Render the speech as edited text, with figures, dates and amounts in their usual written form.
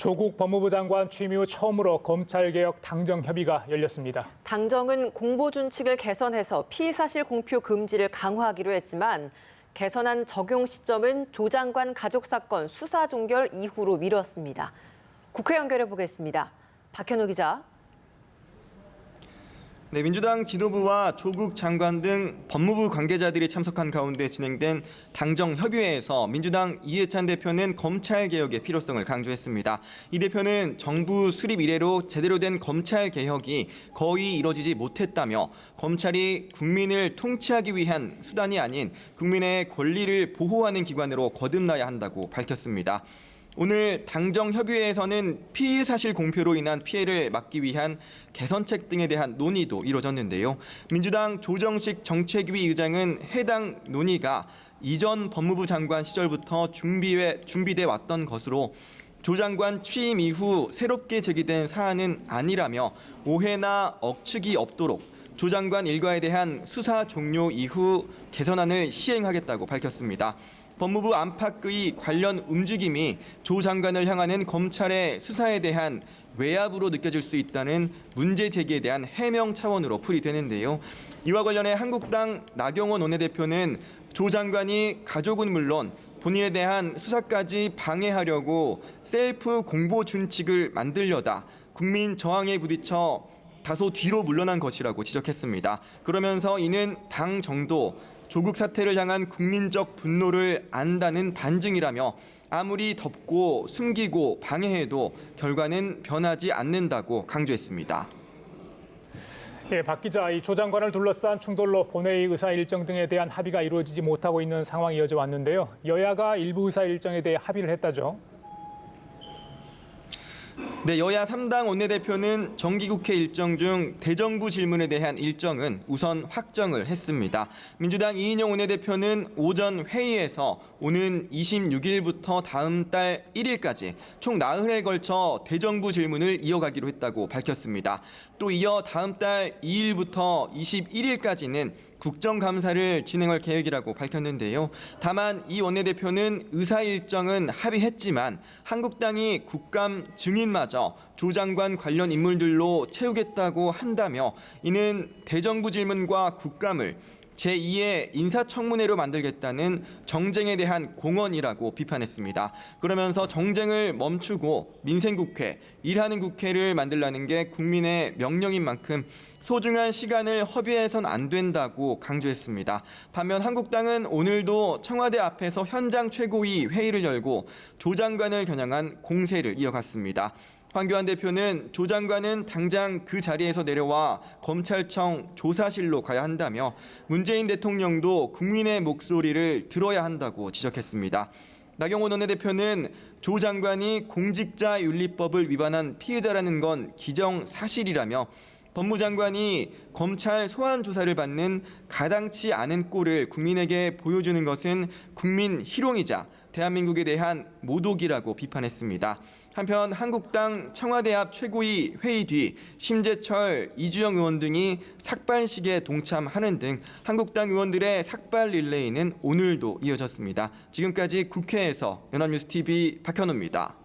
조국 법무부 장관 취임 이후 처음으로 검찰개혁 당정 협의가 열렸습니다. 당정은 공보준칙을 개선해서 피의사실 공표 금지를 강화하기로 했지만 개선안 적용 시점은 조 장관 가족 사건 수사 종결 이후로 미뤘습니다. 국회 연결해 보겠습니다. 박현우 기자. 네, 민주당 지도부와 조국 장관 등 법무부 관계자들이 참석한 가운데 진행된 당정 협의회에서 민주당 이해찬 대표는 검찰 개혁의 필요성을 강조했습니다. 이 대표는 정부 수립 이래로 제대로 된 검찰 개혁이 거의 이뤄지지 못했다며 검찰이 국민을 통치하기 위한 수단이 아닌 국민의 권리를 보호하는 기관으로 거듭나야 한다고 밝혔습니다. 오늘 당정협의회에서는 피의사실 공표로 인한 피해를 막기 위한 개선책 등에 대한 논의도 이뤄졌는데요. 민주당 조정식 정책위 의장은 해당 논의가 이전 법무부 장관 시절부터 준비돼 왔던 것으로 조 장관 취임 이후 새롭게 제기된 사안은 아니라며 오해나 억측이 없도록 조 장관 일가에 대한 수사 종료 이후 개선안을 시행하겠다고 밝혔습니다. 법무부 안팎의 관련 움직임이 조 장관을 향하는 검찰의 수사에 대한 외압으로 느껴질 수 있다는 문제 제기에 대한 해명 차원으로 풀이되는데요. 이와 관련해 한국당 나경원 원내대표는 조 장관이 가족은 물론 본인에 대한 수사까지 방해하려고 셀프 공보 준칙을 만들려다 국민 저항에 부딪혀 다소 뒤로 물러난 것이라고 지적했습니다. 그러면서 이는 당 정도 조국 사태를 향한 국민적 분노를 안다는 반증이라며 아무리 덮고 숨기고 방해해도 결과는 변하지 않는다고 강조했습니다. 박 기자, 이 조 장관을 둘러싼 충돌로 본회의 의사 일정 등에 대한 합의가 이루어지지 못하고 있는 상황이 이어져 왔는데요. 여야가 일부 의사 일정에 대해 합의를 했다죠. 네, 여야 3당 원내대표는 정기국회 일정 중 대정부 질문에 대한 일정은 우선 확정을 했습니다. 민주당 이인영 원내대표는 오전 회의에서 오는 26일부터 다음 달 1일까지 총 나흘에 걸쳐 대정부 질문을 이어가기로 했다고 밝혔습니다. 또 이어 다음 달 2일부터 21일까지는 국정감사를 진행할 계획이라고 밝혔는데요. 다만 이 원내대표는 의사 일정은 합의했지만 한국당이 국감 증인마저 조 장관 관련 인물들로 채우겠다고 한다며 이는 대정부 질문과 국감을 제2의 인사청문회로 만들겠다는 정쟁에 대한 공언이라고 비판했습니다. 그러면서 정쟁을 멈추고 민생국회, 일하는 국회를 만들라는 게 국민의 명령인 만큼 소중한 시간을 허비해선 안 된다고 강조했습니다. 반면 한국당은 오늘도 청와대 앞에서 현장 최고위 회의를 열고 조 장관을 겨냥한 공세를 이어갔습니다. 황교안 대표는 조 장관은 당장 그 자리에서 내려와 검찰청 조사실로 가야 한다며 문재인 대통령도 국민의 목소리를 들어야 한다고 지적했습니다. 나경원 원내대표는 조 장관이 공직자윤리법을 위반한 피의자라는 건 기정사실이라며 법무장관이 검찰 소환 조사를 받는 가당치 않은 꼴을 국민에게 보여주는 것은 국민 희롱이자 대한민국에 대한 모독이라고 비판했습니다. 한편 한국당 청와대 앞 최고위 회의 뒤 심재철, 이주영 의원 등이 삭발식에 동참하는 등 한국당 의원들의 삭발 릴레이는 오늘도 이어졌습니다. 지금까지 국회에서 연합뉴스TV 박현우입니다.